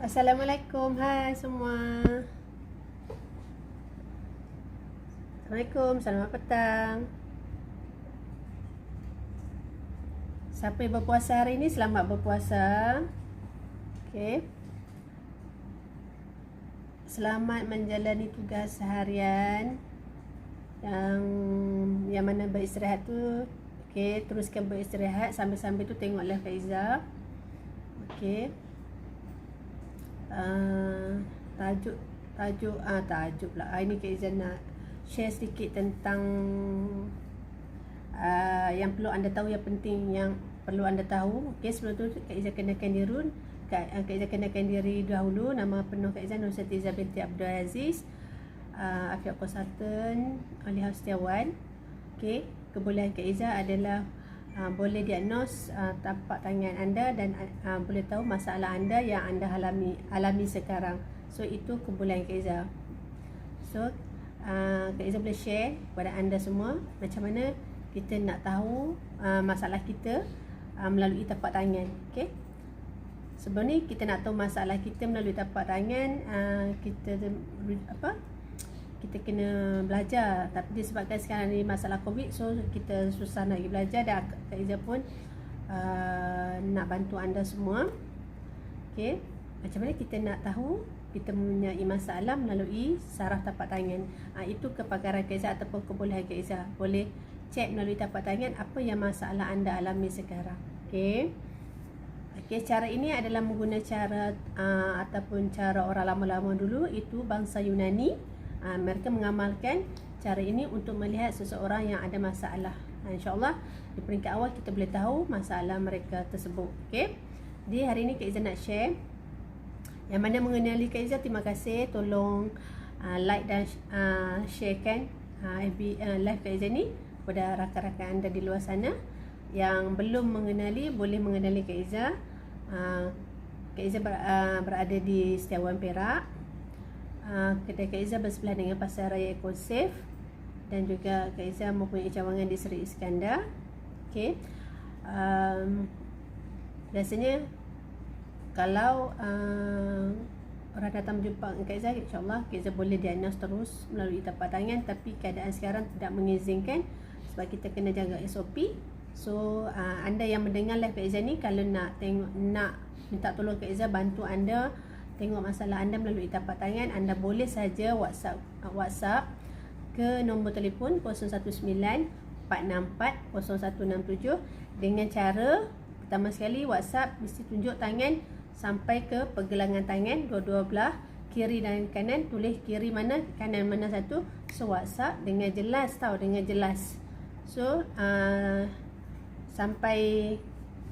Assalamualaikum, hai semua. Assalamualaikum, selamat petang. Siapa yang berpuasa hari ini, selamat berpuasa. Okey. Selamat menjalani tugas harian. Yang mana beristirahat tu, okey, teruskan beristirahat sambil-sambil tu tengok live Kak Iza. Okey. Tajuk pula. Ini Kak Iza nak share sedikit tentang yang perlu anda tahu, yang penting yang perlu anda tahu. Okey, sebelum tu Kak Iza kenalkan diri. Kak Iza kenalkan diri dahulu. Nama penuh Kak Iza Nur Siti Iza binti Abdul Aziz, Afiq Konsultan, Alihah Setiawan. Okey, kebolehan Kak Iza adalah boleh diagnos tapak tangan anda dan boleh tahu masalah anda yang anda alami sekarang. So itu kebolehan Kak Iza. So Kak Iza boleh share kepada anda semua macam mana kita nak tahu masalah kita melalui tapak tangan. Okey, sebelum ni kita nak tahu masalah kita melalui tapak tangan, kita kena belajar. Tapi disebabkan sekarang ni masalah COVID, so kita susah nak pergi belajar. Dan Kak Iza pun nak bantu anda semua. Okey, macam mana kita nak tahu kita mempunyai masalah melalui saraf tapak tangan. Itu kepakaran Kak Iza ataupun kebolehan Kak Iza. Boleh cek melalui tapak tangan apa yang masalah anda alami sekarang. Okey. Okey, cara ini adalah menggunakan cara ataupun cara orang lama-lama dulu, itu bangsa Yunani. Mereka mengamalkan cara ini untuk melihat seseorang yang ada masalah. InsyaAllah di peringkat awal kita boleh tahu masalah mereka tersebut. Okey, jadi hari ini Kak Iza nak share. Yang mana mengenali Kak Iza, terima kasih. Tolong like dan sharekan live Kak Iza ni kepada rakan-rakan anda di luar sana. Yang belum mengenali, boleh mengenali Kak Iza. Kak Iza berada di Setiawan, Perak. Kedai Kak Iza bersebelah dengan Pasar Raya Ekosif. Dan juga Kak Iza mempunyai cawangan di Seri Iskandar. Okey. Biasanya kalau orang datang berjumpa dengan Kak Iza, insyaAllah Kak Iza boleh diagnos terus melalui tapak tangan. Tapi keadaan sekarang tidak mengizinkan sebab kita kena jaga SOP. So anda yang mendengar live Kak Iza ni, kalau nak minta tolong Kak Iza bantu anda tengok masalah anda melalui tapak tangan, anda boleh saja WhatsApp ke nombor telefon 019-464-0167 dengan cara pertama sekali WhatsApp mesti tunjuk tangan sampai ke pergelangan tangan dua-dua belah, kiri dan kanan. Tulis kiri mana, kanan mana satu. So WhatsApp dengan jelas, dengan jelas. So sampai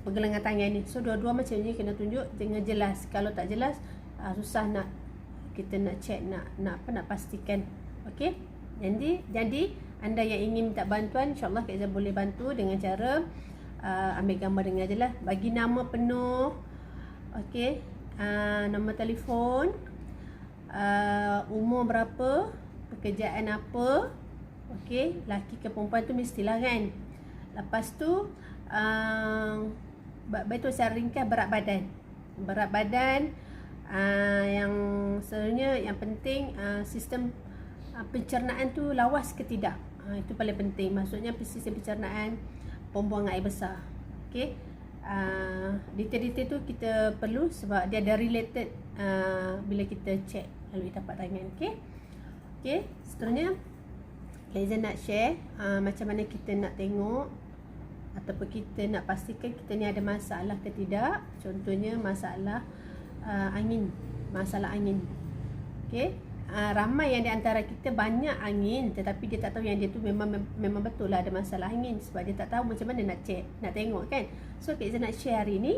pergelangan tangan ni. So dua-dua macam ni kena tunjuk dengan jelas. Kalau tak jelas, susah kita nak check, nak pastikan. Okey, jadi anda yang ingin minta bantuan, insyaAllah Kak Iza boleh bantu dengan cara ambil gambar dengan jelas, bagi nama penuh. Okey, nombor telefon, umur berapa, pekerjaan apa. Okey, lelaki ke perempuan tu mestilah kan. Lepas tu betul secara ringkas berat badan. Yang sebenarnya yang penting sistem pencernaan tu lawas ke tidak. Itu paling penting. Maksudnya sistem pencernaan, pembuangan air besar. Okey. Detail-detail tu kita perlu sebab dia ada related bila kita check melalui tapak tangan. Okey. Okey, seterusnya Kak Iza nak share macam mana kita nak tengok ataupun kita nak pastikan kita ni ada masalah ke tidak. Contohnya masalah masalah angin. Okey, ramai yang di antara kita banyak angin tetapi dia tak tahu yang dia tu memang betul lah ada masalah angin, sebab dia tak tahu macam mana nak check, nak tengok kan. So Kak Iza nak share hari ni.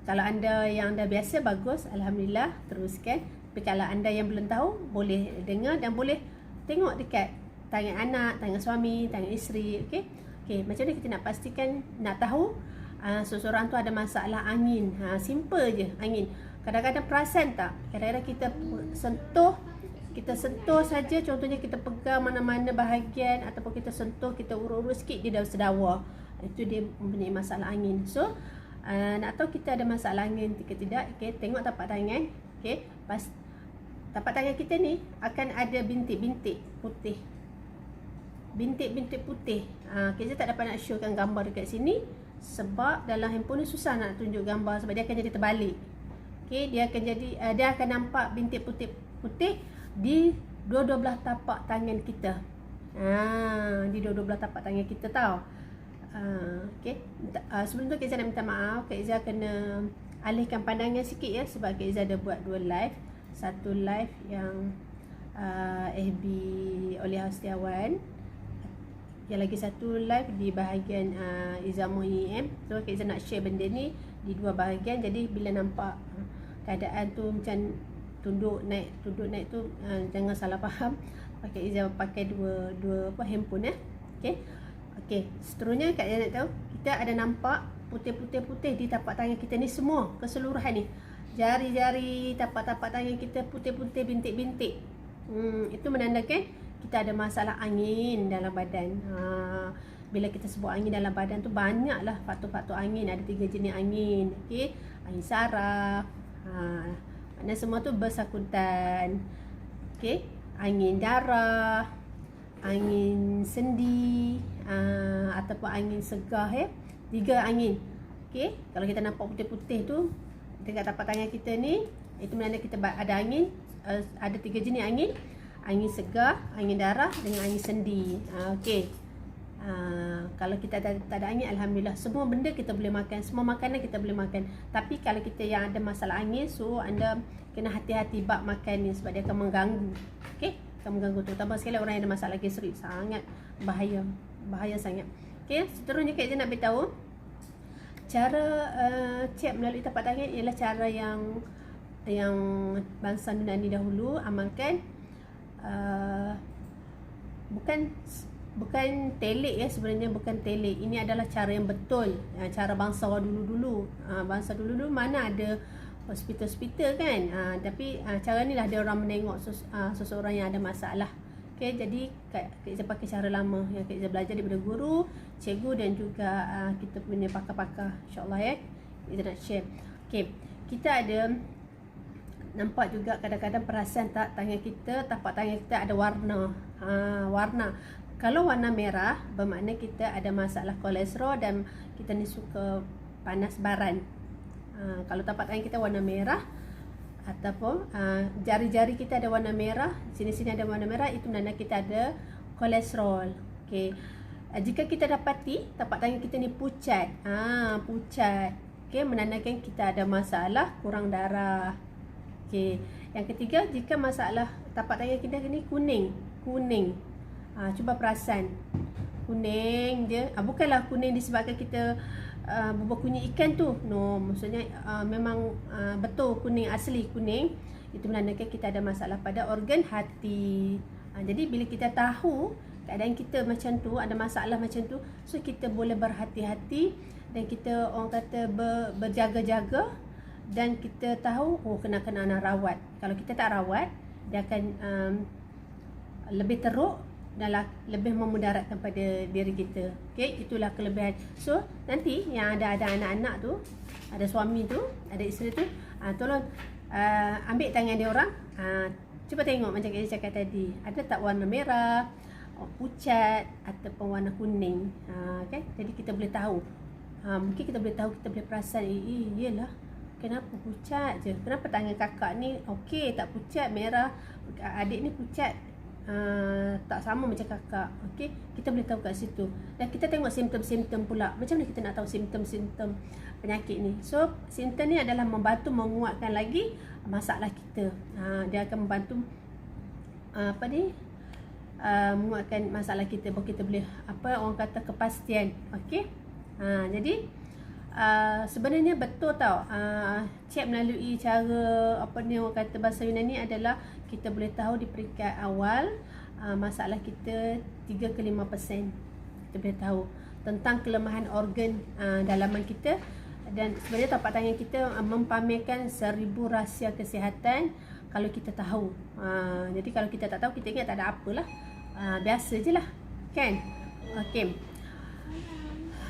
Kalau anda yang dah biasa, bagus, alhamdulillah, teruskan. Tapi kalau anda yang belum tahu, boleh dengar dan boleh tengok dekat tangan anak, tangan suami, tangan isteri. Okey. Okey, macam mana kita nak pastikan, nak tahu seseorang tu ada masalah angin. Simple je, angin. Kadang-kadang perasan tak? Kadang-kadang kita sentuh saja, contohnya kita pegang mana-mana bahagian ataupun kita sentuh, kita urut-urut sikit, dia dah sedawa. Itu dia mempunyai masalah angin. So Nak tahu kita ada masalah angin ke tidak, okey, tengok tapak tangan. Okey, pas tapak tangan kita ni akan ada bintik-bintik putih. Bintik-bintik putih. Kita tak dapat nak showkan gambar dekat sini sebab dalam handphone ni susah nak tunjuk gambar sebab dia akan jadi terbalik. Okey, dia akan nampak bintik putih di dua-dua belah tapak tangan kita. Di dua-dua belah tapak tangan kita tau. Okey. Sebelum tu Kak Izzah nak minta maaf, Kak Izzah kena alihkan pandangan sikit ya sebab Kak Izzah ada buat 2 live. Satu live yang FB oleh Hastiawan, yang lagi satu live di bahagian Izzahmu IM. So Kak Izzah nak share benda ni di 2 bahagian. Jadi bila nampak keadaan tu macam tunduk naik tu, jangan salah faham. Kak Izzah pakai dua handphone Okey, seterusnya Kak Izzah nak tahu, kita ada nampak putih di tapak tangan kita ni semua, keseluruhan ni. Jari-jari, tapak-tapak tangan kita putih-putih, bintik-bintik. Itu menandakan kita ada masalah angin dalam badan. Bila kita sebut angin dalam badan tu, banyaklah faktor-faktor angin. Ada 3 jenis angin. Okey, angin saraf. Maknanya semua tu bersangkutan. Okey, angin darah, angin sendi, ataupun angin segar 3 angin. Okey, kalau kita nampak putih-putih tu dekat tapak tangan kita ni, itu menandakan kita ada angin. Ada 3 jenis angin. Angin segar, angin darah dengan angin sendi. Okey. Kalau kita tak ada angin, alhamdulillah, semua benda kita boleh makan, semua makanan kita boleh makan. Tapi kalau kita yang ada masalah angin, so anda kena hati-hati bab makan ni sebab dia akan mengganggu. Okey, akan mengganggu, terutama sekali orang yang ada masalah gastrik. Sangat bahaya sangat. Okey, seterusnya Kak Izzah nak beritahu cara cek melalui tapak tangan ialah cara yang bangsa Yunani dahulu amalkan. Bukan telik ya, sebenarnya bukan telik. Ini adalah cara yang betul, cara bangsa dulu-dulu. Bangsa dulu-dulu mana ada hospital kan, tapi cara ni lah dia orang menengok seseorang yang ada masalah. Okay, jadi Kak Izzah pakai cara lama yang Kak Izzah belajar daripada guru, cikgu dan juga kita punya pakar-pakar, insyaAllah ya. Kak Izzah nak share. Okay, kita ada nampak juga kadang-kadang perasan tak tangan kita, tapak tangan kita ada warna. Warna. Kalau warna merah bermakna kita ada masalah kolesterol dan kita ni suka panas baran. Kalau tapak tangan kita warna merah ataupun jari-jari kita ada warna merah, sini-sini ada warna merah, itu menandakan kita ada kolesterol. Okey. Jika kita dapati tapak tangan kita ni pucat, pucat, okey, menandakan kita ada masalah kurang darah. Okey. Yang ketiga, jika masalah tapak tangan kita ni kuning. Cuba perasan. Kuning je. Bukanlah kuning disebabkan kita bubur kunyit ikan tu. No, maksudnya memang betul kuning, asli kuning. Itu menandakan kita ada masalah pada organ hati. Jadi bila kita tahu keadaan kita macam tu, ada masalah macam tu, so kita boleh berhati-hati dan kita orang kata berjaga-jaga, dan kita tahu kena nak rawat. Kalau kita tak rawat, dia akan lebih teruk dan lebih memudaratkan pada diri kita. Okey, itulah kelebihan. So nanti yang ada anak-anak tu, ada suami tu, ada isteri tu, tolong ambil tangan dia orang, cuba tengok macam saya cakap tadi, ada tak warna merah, pucat ataupun warna kuning. Okay? Jadi kita boleh tahu. Mungkin kita boleh tahu, kita boleh perasan, iyalah, kenapa pucat je? Kenapa tangan kakak ni okey, tak pucat, merah, adik ni pucat, tak sama macam kakak. Okey, kita boleh tahu kat situ. Dan kita tengok simptom-simptom pula. Macam mana kita nak tahu simptom-simptom penyakit ni? So, simptom ni adalah membantu menguatkan lagi masalah kita. Dia akan membantu menguatkan masalah kita. Bahawa kita boleh, orang kata, kepastian. Okey. Jadi sebenarnya betul tau, cek melalui cara orang kata bahasa Yunani adalah kita boleh tahu di peringkat awal masalah kita 3 ke 5%. Kita boleh tahu tentang kelemahan organ dalaman kita. Dan sebenarnya tapak tangan kita mempamerkan 1000 rahsia kesihatan kalau kita tahu. Jadi kalau kita tak tahu, kita ingat tak ada apalah, biasa je lah kan. Okey.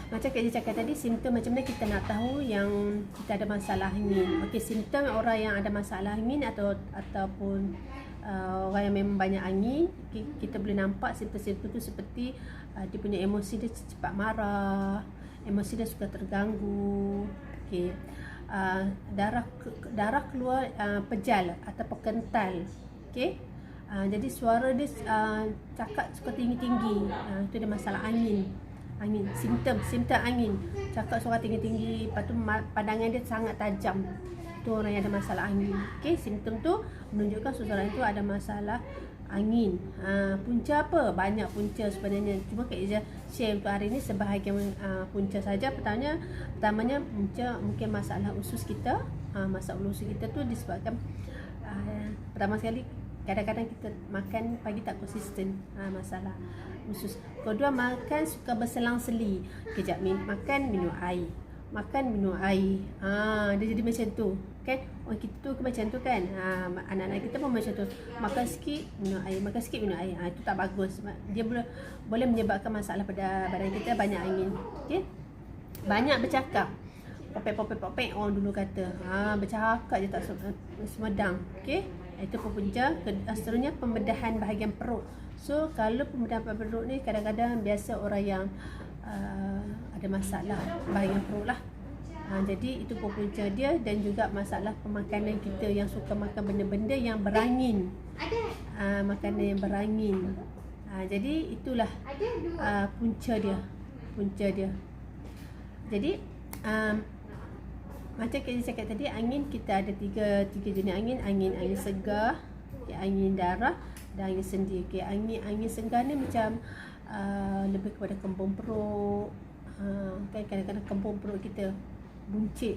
Macam Kak Ija cakap tadi, simptom macam mana kita nak tahu yang kita ada masalah angin. Okey, simptom orang yang ada masalah angin ataupun orang yang memang banyak angin, kita boleh nampak simptom-simptom tu seperti dia punya emosi dia cepat marah, emosi dia suka terganggu. Okey. Darah keluar pejal atau kental. Okey. Jadi suara dia cakap suka tinggi-tinggi. Itu dia masalah angin. Simptom angin, cakap suara tinggi-tinggi, lepas tu pandangan dia sangat tajam. Itu orang yang ada masalah angin. Okey, simptom tu menunjukkan seseorang itu ada masalah angin. Punca apa? Banyak punca sebenarnya. Cuma Kak Ija share untuk hari ni sebahagian punca saja. Pertamanya punca mungkin masalah usus kita. Masalah usus kita tu disebabkan pertama sekali kadang-kadang kita makan pagi tak konsisten, masalah usus. Kedua, makan suka berselang-seli. Kejap makan minum air, dia jadi macam tu kan. Orang kita tu macam tu kan. Anak-anak kita pun macam tu, makan sikit minum air, itu tak bagus. Dia boleh menyebabkan masalah pada badan kita, banyak angin. Okey, banyak bercakap, popek orang dulu kata, bercakap je tak semedang. Okey, itu punca. Seterusnya pembedahan bahagian perut. So kalau pembedahan perut ni kadang-kadang biasa orang yang ada masalah bahagian perut lah. Jadi itu punca dia. Dan juga masalah pemakanan kita yang suka makan benda-benda yang berangin, makanan yang berangin. Jadi itulah punca dia. Jadi macam kita cakap tadi, angin kita ada tiga jenis angin. Angin segar, angin darah dan angin sendi. Angin segar ni macam lebih kepada kembung perut. Kan kadang-kadang kembung perut kita buncit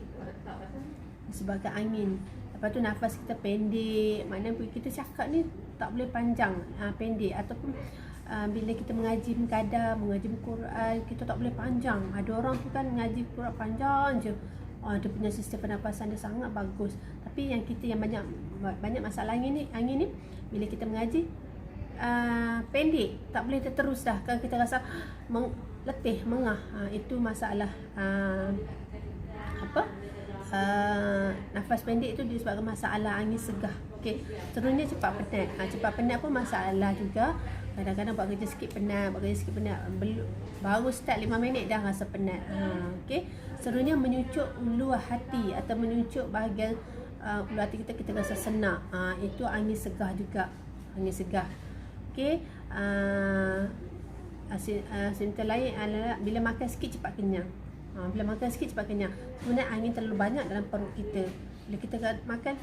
disebabkan angin. Lepas tu nafas kita pendek, maknanya kita cakap ni tak boleh panjang, pendek. Ataupun bila kita mengaji mukadam, mengaji Quran, kita tak boleh panjang. Ada orang tu kan mengaji Quran panjang je. Dia punya sistem pernafasan dia sangat bagus. Tapi yang kita yang banyak masalah angin ni bila kita mengaji pendek, tak boleh terus dah. Kalau kita rasa letih, mengah, itu masalah nafas pendek itu disebabkan masalah angin segar. Okey, seterusnya cepat penat. Cepat penat pun masalah juga. Kadang-kadang buat kerja sikit penat, baru start 5 minit dah rasa penat. Okey, seterusnya menyucuk ulu hati atau menyucuk bahagian ulu hati kita rasa senak. Itu angin segar juga, angin segar. Okey, simptom lain adalah bila makan sikit cepat kenyang. Sebenarnya angin terlalu banyak dalam perut kita. Bila kita makan,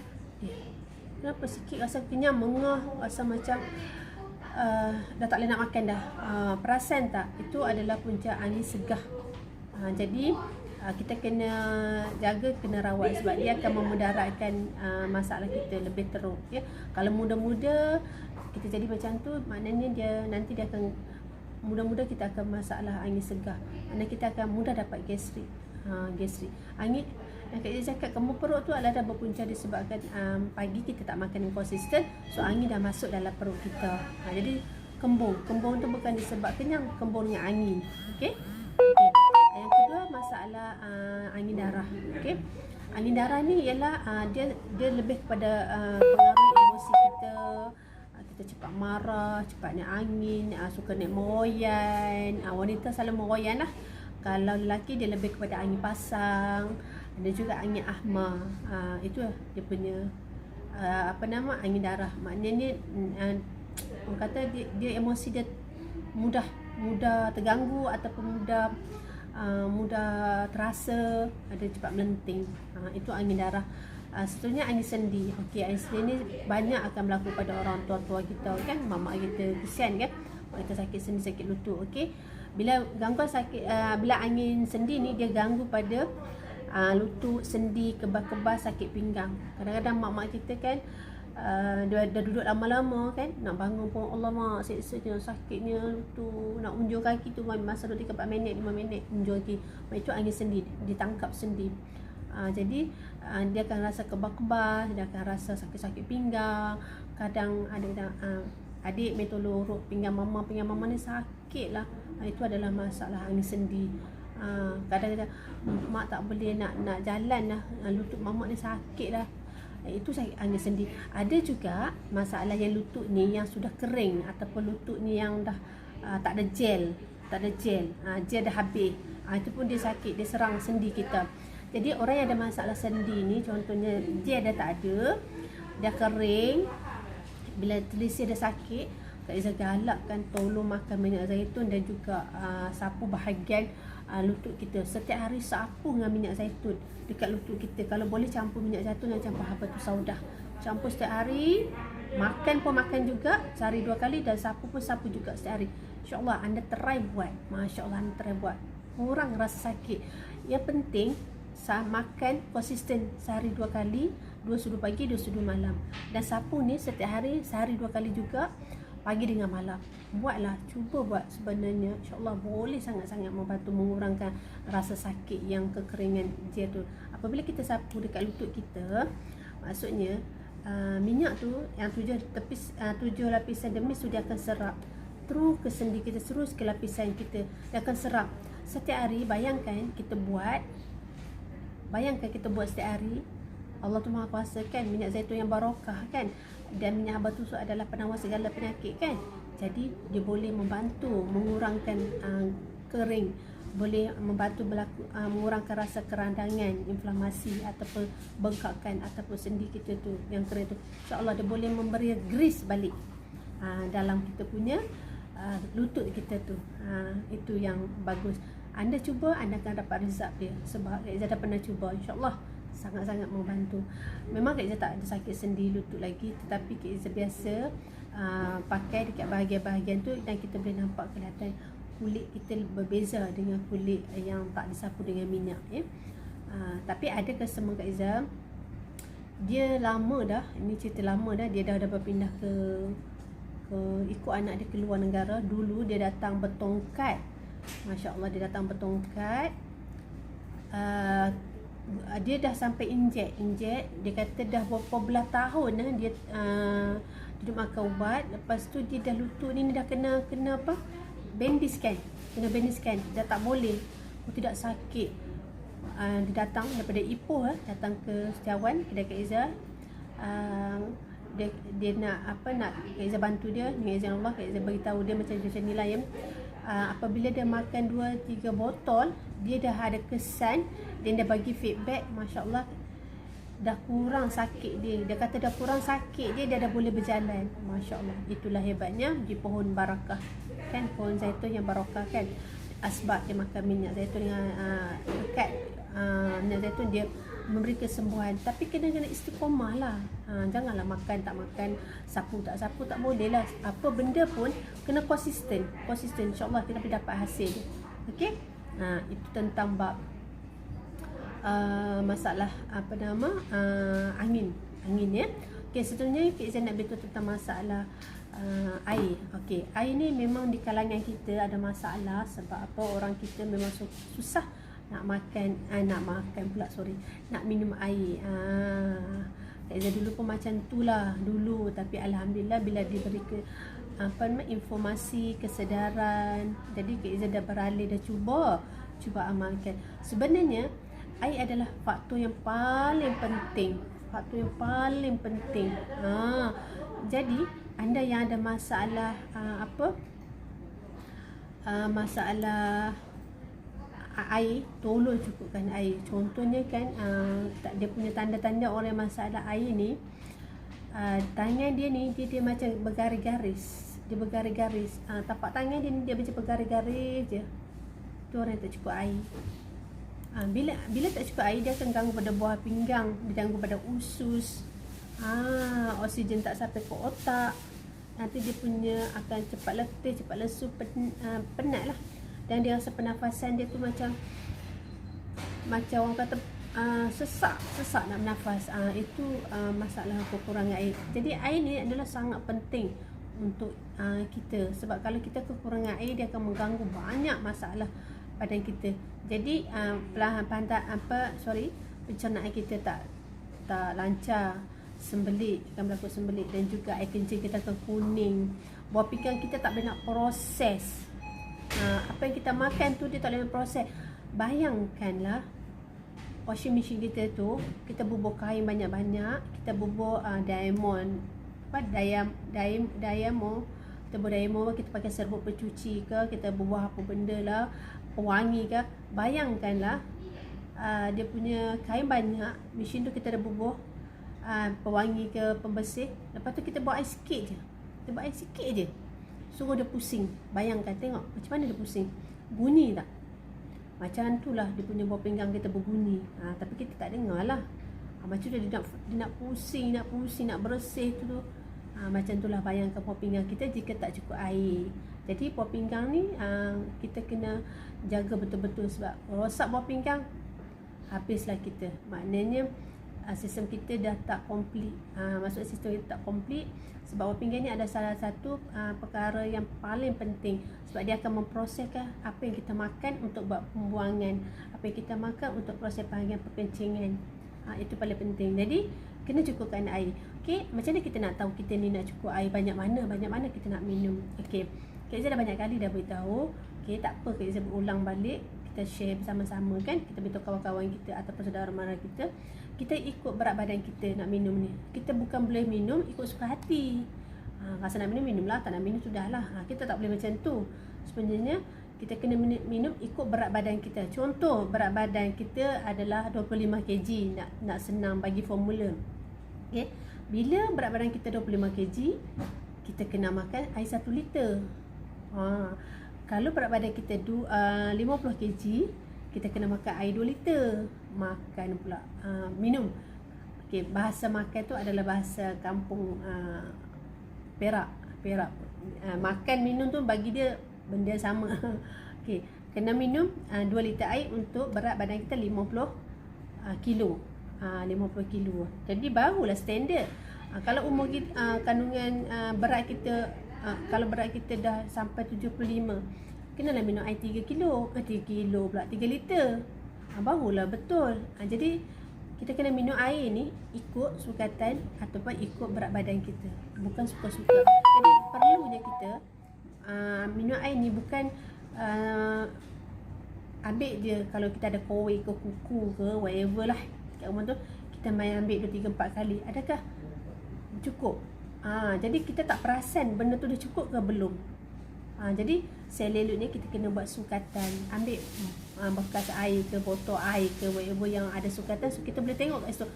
kenapa sikit rasa kenyang, mengah, rasa macam dah tak boleh nak makan dah. Perasan tak? Itu adalah punca angin segar. Jadi kita kena jaga, kena rawat, sebab dia akan memudaratkan masalah kita lebih teruk. Kalau muda-muda kita jadi macam tu, maknanya nanti dia akan mudah-mudah kita akan masalah angin segar. Maknanya kita akan mudah dapat gastrik. Angin yang Kak Ija cakap, kembung perut tu adalah berpunca disebabkan pagi kita tak makan yang konsisten. So angin dah masuk dalam perut kita. Jadi kembung tu bukan disebab kenyang, kembung dengan angin. Okey. Yang kedua masalah angin darah. Okey. Angin darah ni ialah dia lebih kepada pengaruh emosi kita. Kita cepat marah, cepat naik angin, suka naik meroyan. Wanita selalu meroyan lah. Kalau lelaki dia lebih kepada angin pasang. Ada juga angin ahma. Itu dia punya angin darah. Maknanya orang kata dia emosi dia mudah terganggu ataupun mudah terasa, ada cepat melenting. Itu angin darah. Seterusnya angin sendi. Okey, angin sendi ni banyak akan berlaku pada orang tua-tua kita kan, mak kita kesian kan. Mak kita sakit sendi, sakit lutut. Okey. Bila gangguan sakit bila angin sendi ni dia ganggu pada lutut, sendi, kebas-kebas, sakit pinggang. Kadang-kadang mak-mak kita kan dia dah duduk lama-lama kan, nak bangun pun Allah mak seksanya, sakitnya lutut, nak unjur kaki tu masa 2, 3, 4 minit, 5 minit unjur kaki. Itu angin sendi, ditangkap sendi. Jadi dia akan rasa kebas-kebas, dia akan rasa sakit-sakit pinggang. Kadang ada adik main tolong urut pinggang mama ni sakit lah. Itu adalah masalah angin sendi. Kadang-kadang mak tak boleh nak jalan dah, lutut mamak ni sakit dah. Itu sakit angin sendi. Ada juga masalah yang lutut ni yang sudah kering ataupun lutut ni yang dah tak ada gel, gel dah habis. Itu pun dia sakit, dia serang sendi kita. Jadi orang yang ada masalah sendi ni, contohnya gel dah tak ada, dah kering, bila telisik dah sakit, Kak Izzah galakkan tolong makan minyak zaitun dan juga sapu bahagian lutut kita. Setiap hari sapu dengan minyak zaitun dekat lutut kita. Kalau boleh campur minyak zaitun dan campur habatus sauda. Campur setiap hari. Makan pun makan juga sehari 2 kali, dan sapu pun sapu juga setiap hari. InsyaAllah anda try buat. Masya Allah anda try buat. Kurang rasa sakit. Yang penting makan konsisten sehari 2 kali, 2 sudu pagi, 2 sudu malam. Dan sapu ni setiap hari, sehari 2 kali juga, pagi dengan malam. Buatlah, cuba buat. Sebenarnya insyaAllah boleh sangat-sangat membantu mengurangkan rasa sakit yang kekeringan gel tu. Apabila kita sapu dekat lutut kita, maksudnya minyak tu yang 7 lapisan demis tu dia akan serap terus ke sendi kita, terus ke lapisan kita, dia akan serap. Setiap hari bayangkan kita buat setiap hari. Allah tu Maha Kuasa kan, minyak zaitun yang barokah kan, dan minyak habatus adalah penawar segala penyakit kan. Jadi dia boleh membantu mengurangkan kering, boleh membantu mengurangkan rasa kerandangan, inflamasi ataupun bengkakan ataupun sendi kita tu yang kering tu. InsyaAllah dia boleh memberi grease balik dalam kita punya lutut kita tu. Itu yang bagus. Anda cuba, anda akan dapat result dia. Sebab Kak Izzah dah pernah cuba, insyaAllah sangat-sangat membantu. Memang Kak Izzah tak ada sakit sendi lutut lagi, tetapi Kak Izzah biasa pakai dekat bahagian-bahagian tu, dan kita boleh nampak kelihatan kulit kita berbeza dengan kulit yang tak disapu dengan minyak ya. Tapi ada customer Kak Izzah, dia lama dah, ini cerita lama dah, dia dah berpindah ke ikut anak dia ke luar negara. Dulu dia datang bertongkat, Masya Allah, dia datang bertongkat. Dia dah sampai injek. Dia kata dah berapa belas tahun dia duduk makan ubat. Lepas tu dia dah lutut ni dah kena apa, bandage kan, dah tak boleh, tidak sakit. Dia datang daripada Ipoh, datang ke Setiawan, kedai Kak Izzah. Dia nak Kak Izzah bantu dia dengan izin Allah. Kak Izzah beritahu dia macam ni lah ya. Apabila dia makan 2-3 botol, dia dah ada kesan, dan dia bagi feedback, Masya Allah dah kurang sakit dia. Dia kata dah kurang sakit dia dah boleh berjalan. Masya Allah, itulah hebatnya di pohon barakah kan, pohon zaitun yang barakah kan. Asbab dia makan minyak zaitun dengan dekat minyak zaitun, dia memberi kesembuhan. Tapi kena istiqomah lah. Janganlah makan tak makan, sapu tak boleh lah. Apa benda pun kena konsisten. InsyaAllah kita dapat hasil. Okey, itu tentang bab masalah angin ya. Okey, seterusnya Kak Izzah nak beritahu tentang masalah air. Okey, air ni memang di kalangan kita ada masalah. Sebab apa, orang kita memang susah nak minum air. Kak Izzah dulu pun macam tu lah dulu, tapi alhamdulillah bila diberi informasi, kesedaran, jadi Kak Izzah dah beralih, dah cuba amalkan. Sebenarnya air adalah faktor yang paling penting. Jadi anda yang ada masalah masalah air, tolong cukupkan air. Contohnya kan, dia punya tanda-tanda orang yang masalah air ni, tangan dia ni dia macam bergaris-garis. Tapak tangan dia macam bergaris-garis je. Tu orang yang tak cukup air. Bila tak cukup air, dia akan ganggu pada buah pinggang, dia ganggu pada usus. Oksigen tak sampai ke otak. Nanti dia punya akan cepat letih, cepat lesu, penat lah. Dan dia rasa pernafasan dia tu macam orang kata sesak nak bernafas. Itu masalah kekurangan air. Jadi air ni adalah sangat penting untuk kita. Sebab kalau kita kekurangan air, dia akan mengganggu banyak masalah badan kita. Jadi pencernaan kita tak lancar, sembelit, akan berlaku sembelit, dan juga air kencing kita akan kuning. Buah pinggang kita tak boleh nak proses. Apa yang kita makan tu dia tak boleh proses. Bayangkanlah washing machine kita tu, kita bubuh kain banyak-banyak, kita bubuh diamond, diamond, kita bubuh diamond, kita pakai serbuk pencuci ke, kita bubuh apa benda lah, pewangi ke. Bayangkanlah dia punya kain banyak, mesin tu kita dah bubuh pewangi ke, pembersih, lepas tu kita buat air sikit je, kita buat air sikit je, suruh dia pusing. Bayangkan, tengok macam mana dia pusing, bunyi tak? Macam tu lah dia punya bawah pinggang kita berbunyi. Tapi kita tak dengar lah. Macam tu dia nak pusing, nak bersih tu. Macam tu lah, bayangkan bawah pinggang kita jika tak cukup air. Jadi bawah pinggang ni kita kena jaga betul-betul, sebab rosak bawah pinggang, habislah kita. Maknanya sistem kita dah tak komplit. Maksudnya sistem kita tak komplit, sebab bawah pinggang ni ada salah satu perkara yang paling penting, sebab dia akan memproseskan apa yang kita makan untuk buat pembuangan, apa yang kita makan untuk proses bahagian perkencingan. Itu paling penting. Jadi kena cukupkan air. Okey, macam mana kita nak tahu kita ni nak cukup air banyak mana kita nak minum? Okey, Kak Izzah dah banyak kali dah beritahu. Okey, tak apa Kak Izzah berulang balik, kita share bersama-sama kan, kita beritahu kawan-kawan kita ataupun saudara mara kita. Kita ikut berat badan kita nak minum ni. Kita bukan boleh minum ikut suka hati. Rasa nak minum, minumlah. Tak nak minum, sudahlah. Kita tak boleh macam tu. Sebenarnya kita kena minum ikut berat badan kita. Contoh, berat badan kita adalah 25 kg. Nak senang bagi formula. Okay? Bila berat badan kita 25 kg, kita kena makan air 1 liter. Kalau berat badan kita 50 kg, kita kena makan air 2 liter. Makan pula, minum. Okay, bahasa makan tu adalah bahasa kampung Perak. Makan minum tu bagi dia benda sama. Okay, kena minum 2 liter air untuk berat badan kita 50 kilo. 50 kilo. Jadi barulah standard. Kalau umur kita, kandungan berat kita, kalau berat kita dah sampai 75, kenalah minum air 3 kilo. 3 kilo pula, 3 liter. Barulah betul. Jadi kita kena minum air ni ikut sukatan ataupun ikut berat badan kita, bukan suka-suka. Jadi perlunya kita minum air ni bukan ambil je kalau kita ada kowe ke kuku ke whatever lah kat rumah tu, kita main ambil 2, 3, 4 kali. Adakah cukup? Jadi kita tak perasan benda tu dah cukup ke belum. Jadi seleloknya kita kena buat sukatan, ambil bekas air ke, botol air ke, whatever yang ada sukatan, so kita boleh tengok kat situ,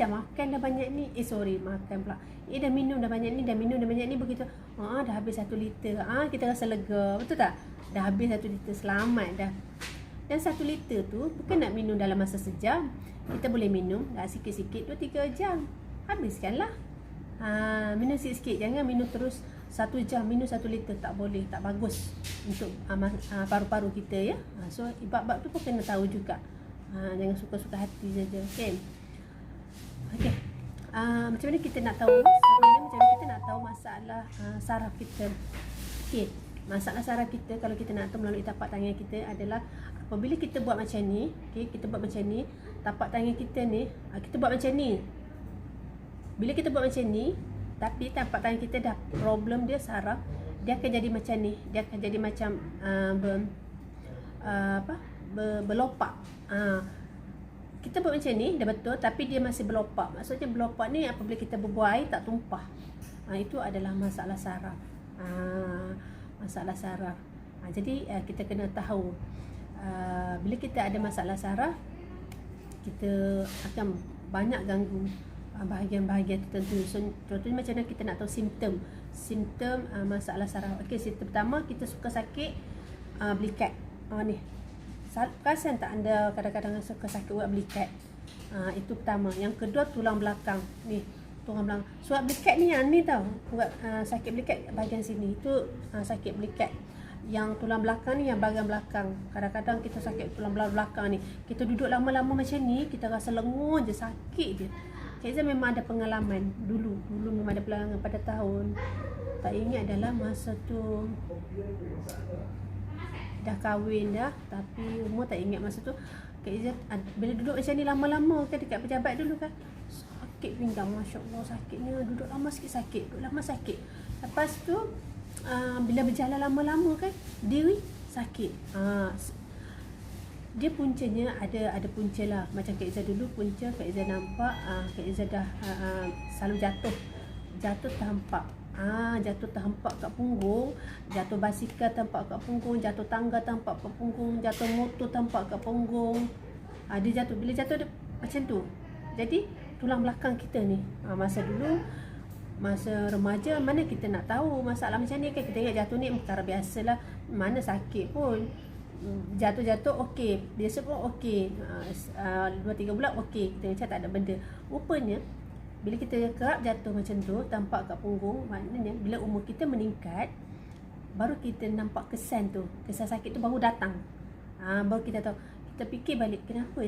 dah makan dah banyak ni, makan pula, dah minum dah banyak ni, dah minum dah banyak ni, begitu, dah habis 1 liter, kita rasa lega, betul tak? Dah habis 1 liter, selamat dah. Dan 1 liter tu bukan nak minum dalam masa sejam, kita boleh minum sikit-sikit 2-3 jam, habiskanlah. Minum sikit-sikit, jangan minum terus 1 jam minum 1 liter, tak boleh, tak bagus untuk paru-paru kita ya. So bab-bab tu pun kena tahu juga. Jangan suka-suka hati saja. Okay. Macam mana kita nak tahu? Sebenarnya macam mana kita nak tahu masalah saraf kita? Okay. Masalah saraf kita kalau kita nak tahu melalui tapak tangan kita adalah apabila kita buat macam ni, kita buat macam ni, tapak tangan kita ni, kita buat macam ni. Bila kita buat macam ni, tapi tapak tangan kita dah problem dia saraf, dia akan jadi macam ni, dia akan jadi macam berlopak. Kita buat macam ni dah betul, tapi dia masih berlopak. Maksudnya berlopak ni apabila kita berbuai tak tumpah. Itu adalah masalah saraf. Masalah saraf. Jadi kita kena tahu bila kita ada masalah saraf, kita akan banyak ganggu bahagian-bahagian tertentu. So, contohnya macam mana kita nak tahu simptom masalah saraf. Okey, simptom pertama kita suka sakit belikat. Ni. Perasan tak anda kadang-kadang suka sakit urat belikat? Itu pertama. Yang kedua tulang belakang. Ni, tulang belakang. Urat belikat ni yang ni tau. Urat sakit belikat bahagian sini. Itu sakit belikat. Yang tulang belakang ni yang bahagian belakang. Kadang-kadang kita sakit tulang belakang ni. Kita duduk lama-lama macam ni, kita rasa lengur je, sakit je. Cik Izzah memang ada pengalaman dulu memang ada pengalaman pada tahun, tak ingat dalam masa tu dah kahwin dah, tapi umur tak ingat masa tu. Cik Izzah bila duduk macam ni lama-lama kan dekat pejabat dulu kan, sakit pinggang, Masya Allah sakitnya, duduk lama sikit sakit, duduk lama sakit. Lepas tu bila berjalan lama-lama kan, diri sakit. dia puncanya ada punca lah. Macam Kak Izzah dulu punca, Kak Izzah nampak Kak Izzah dah selalu jatuh terhampak. Jatuh terhampak kat punggung, jatuh basikal terhampak kat punggung, jatuh tangga terhampak kat punggung, jatuh motor terhampak kat punggung. Dia jatuh, bila jatuh dia macam tu. Jadi tulang belakang kita ni masa dulu, masa remaja, mana kita nak tahu masalah macam ni kan. Kita ingat jatuh ni perkara biasalah, mana sakit pun. Jatuh-jatuh okey, biasa pun okey, 2-3 bulan okey, kita macam tak ada benda. Rupanya bila kita kerap jatuh macam tu, tampak kat punggung, maknanya bila umur kita meningkat, baru kita nampak kesan tu, kesan sakit tu baru datang. Baru kita tahu, kita fikir balik kenapa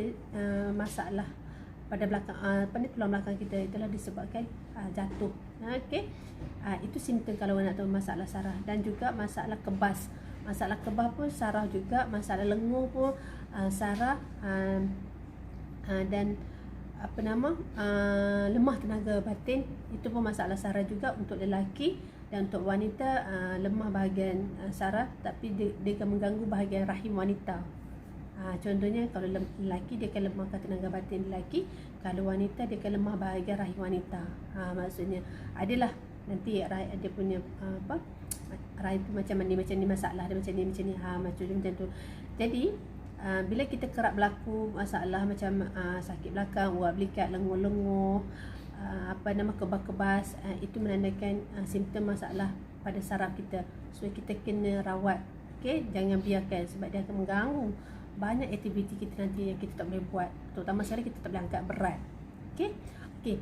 masalah pada belakang, tulang belakang kita, itulah disebabkan jatuh. Okey, itu simptom kalau nak tahu masalah saraf. Dan juga masalah kebas. Masalah kebas pun saraf juga, masalah lenguh pun saraf, dan lemah tenaga batin, itu pun masalah saraf juga untuk lelaki. Dan untuk wanita, lemah bahagian saraf, tapi dia akan mengganggu bahagian rahim wanita. Contohnya kalau lelaki dia akan lemahkan tenaga batin lelaki, kalau wanita dia akan lemah bahagian rahim wanita. Maksudnya adalah nanti dia punya rahim tu macam ni masalah dia macam ni macam tu. Jadi bila kita kerap berlaku masalah macam sakit belakang, urat belikat, lenguh-lenguh, kebas-kebas, itu menandakan simptom masalah pada saraf kita. So kita kena rawat. Okey, jangan biarkan, sebab dia akan mengganggu banyak aktiviti kita nanti yang kita tak boleh buat. Terutama sekali kita tak boleh angkat berat. Okey,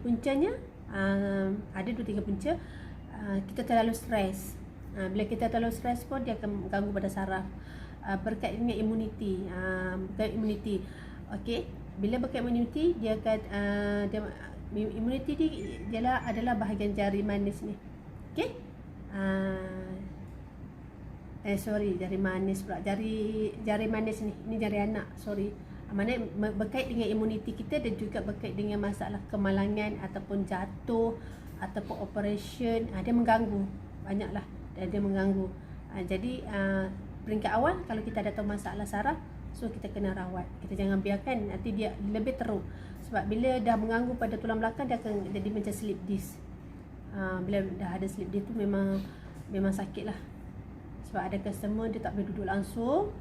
puncanya ada 2-3 punca. Kita terlalu stres. Bila kita terlalu stres pun dia akan mengganggu pada saraf. Berkait dengan imuniti. Imuniti. Okey, bila berkait imuniti, dia akan imuniti dia adalah bahagian jari manis ni. Okey. Jari manis pula. Jari manis ni. Ini jari anak. Mana berkait dengan imuniti kita, dan juga berkait dengan masalah kemalangan ataupun jatuh ataupun operation. Dia mengganggu banyaklah, dan dia mengganggu. Jadi peringkat awal kalau kita ada tahu masalah saraf, so kita kena rawat. Kita jangan biarkan nanti dia lebih teruk. Sebab bila dah mengganggu pada tulang belakang, dia akan jadi macam slip disc. Bila dah ada slip disc tu memang sakit lah. Sebab ada customer dia tak boleh duduk langsung,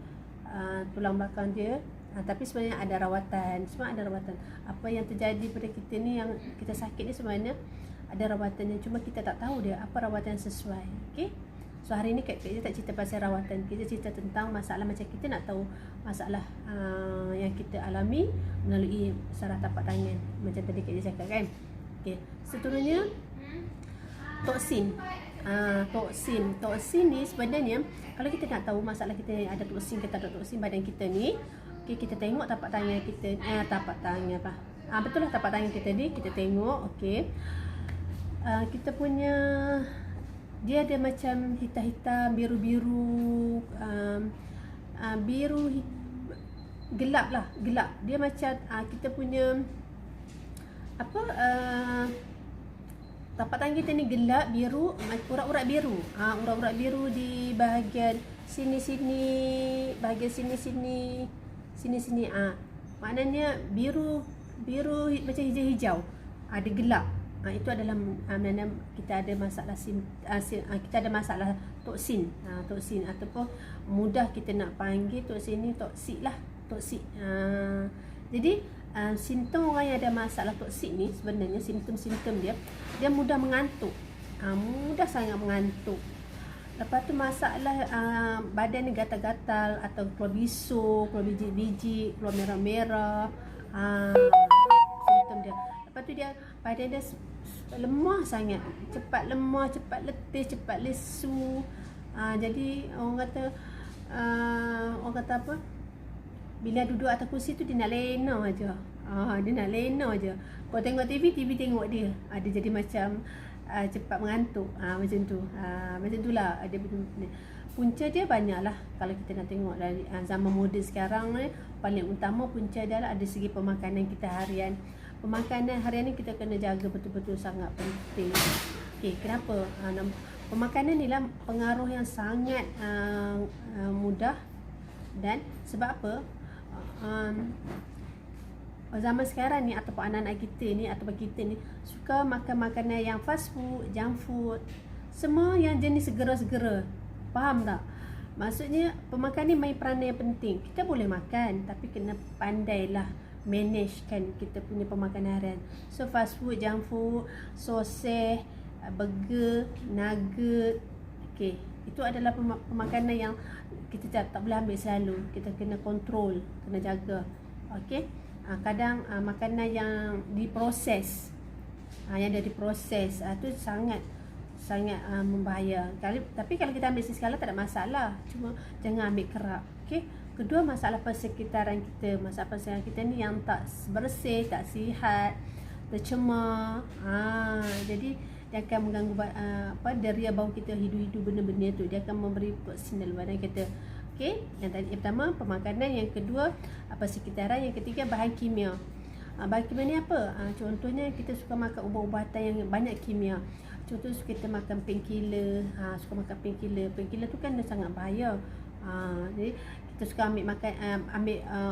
tulang belakang dia. Tapi sebenarnya ada rawatan. Semua ada rawatan. Apa yang terjadi pada kita ni, yang kita sakit ni, sebenarnya ada rawatannya. Cuma kita tak tahu dia apa rawatan yang sesuai. Okey. So hari ni kita tak cerita pasal rawatan. Kita cerita tentang masalah macam kita nak tahu masalah yang kita alami melalui saraf tapak tangan. Macam tadi Kak cakap kan. Okey. Seterusnya toksin. Toksin ni sebenarnya kalau kita nak tahu masalah kita ada toksin ke tak ada toksin badan kita ni, okey, kita tengok tapak tangan kita, betul lah tapak tangan kita ni, kita tengok. Okey, kita punya dia ada macam hitam-hitam, biru-biru, gelap. Dia macam kita punya tapak tangan kita ni gelap, biru, urat-urat biru. Urat-urat biru di bahagian sini-sini, bahagian sini-sini. Maknanya biru macam hijau-hijau. Dia gelap. Itu adalah maknanya kita ada masalah kita ada masalah toksin. Toksin ataupun mudah kita nak panggil toksin ni toksik lah. Jadi simptom orang yang ada masalah toksik ni, sebenarnya simptom-simptom dia mudah mengantuk. Mudah sangat mengantuk. Lepas tu masalah badan ni gatal-gatal atau keluar bisu, keluar biji-biji, keluar merah-merah. Simptom dia. Lepas tu dia badan dia lemah sangat, cepat lemah, cepat letih, cepat lesu. Jadi orang kata apa? Bila duduk atas kursi tu dia nak lena aja. Kau tengok TV tengok dia. Dia jadi macam cepat mengantuk. Macam tu. Macam itulah dia punca dia banyaklah. Kalau kita nak tengok dari zaman moden sekarang ni, paling utama punca dia adalah dari segi pemakanan kita harian. Pemakanan harian ni kita kena jaga betul-betul, sangat penting. Okey, kenapa? Pemakanan ni lah pengaruh yang sangat mudah. Dan sebab apa? zaman sekarang ni ataupun anak-anak kita ni ataupun kita ni suka makan makanan yang fast food, junk food, semua yang jenis segera-segera. Faham tak? Maksudnya pemakan ni main peranan yang penting. Kita boleh makan tapi kena pandailah managekan kita punya pemakanan harian. So fast food, junk food, soseh, burger, nugget, okey, itu adalah pemakanan yang kita tak boleh ambil selalu. Kita kena kontrol, kena jaga. Okey. Kadang makanan yang diproses, yang dah diproses, tu sangat membahaya. Tapi kalau kita ambil sekali tak ada masalah. Cuma jangan ambil kerap. Okey. Kedua, masalah persekitaran kita. Masalah persekitaran kita ni yang tak bersih, tak sihat, tercemar. Jadi dia akan mengganggu deria bau kita, hidu-hidu benda-benda tu. Dia akan memberi toksin dalam badan kita. Okey, yang pertama pemakanan, yang kedua persekitaran, yang ketiga bahan kimia. Bahan kimia ni apa? Contohnya kita suka makan ubat-ubatan yang banyak kimia. Contoh kita makan painkiller, suka makan painkiller. Painkiller tu kan dia sangat bahaya. Jadi kita suka ambil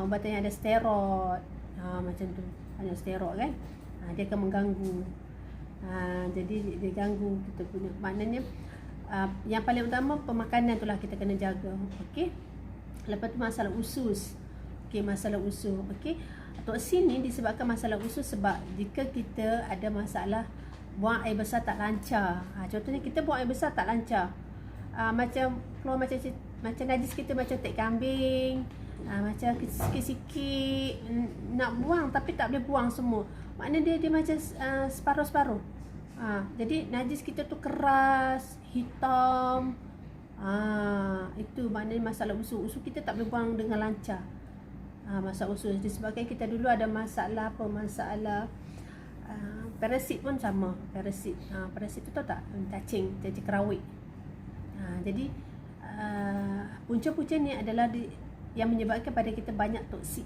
ubatan yang ada steroid. Macam tu, banyak steroid kan. Dia akan mengganggu. Jadi dia ganggu kita punya, maknanya yang paling utama pemakanan itulah kita kena jaga. Okey. Lepas tu masalah usus. Okey, masalah usus. Okey. Toksin ni disebabkan masalah usus sebab jika kita ada masalah buang air besar tak lancar. Contohnya kita buang air besar tak lancar. Macam keluar macam najis kita macam tek kambing. Macam sikit-sikit nak buang tapi tak boleh buang semua. Maknanya dia macam separuh-separuh. Jadi najis kita tu keras, hitam. Itu maknanya masalah usus. Usus kita tak boleh buang dengan lancar. Masalah usus disebabkan kita dulu ada masalah parasit pun sama. Parasit tu tahu tak? Cacing kerawik. Jadi punca-punca ni adalah yang menyebabkan pada kita banyak toksik.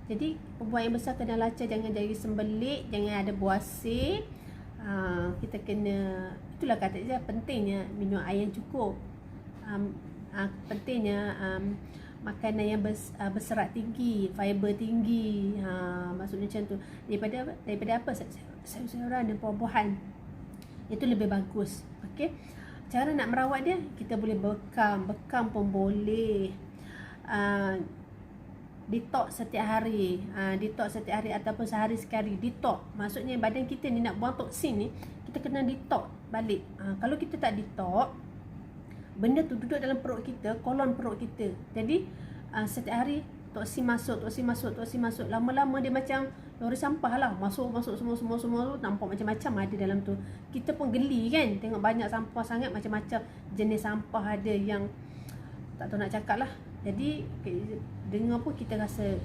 Jadi pembuang yang besar kena lancar, jangan jadi sembelit, jangan ada buasir. Kita kena, itulah kata dia, pentingnya minum air yang cukup. Pentingnya makanan yang berserat tinggi, fiber tinggi. Maksudnya macam tu. Daripada apa? Sayur-sayuran dan buah-buahan. Itu lebih bagus. Okey. Cara nak merawat dia, kita boleh bekam pun boleh. Detox setiap hari. Detox setiap hari ataupun sehari sekali. Detox. Maksudnya badan kita ni nak buang toksin ni, kita kena detox balik. Kalau kita tak detox, benda tu duduk dalam perut kita, kolon perut kita. Jadi setiap hari toksin masuk. Lama-lama dia macam lori sampah lah. Masuk semua tu nampak macam-macam ada dalam tu. Kita pun geli kan, tengok banyak sampah sangat, macam-macam jenis sampah ada yang tak tahu nak cakap lah. Jadi dengar pun kita rasa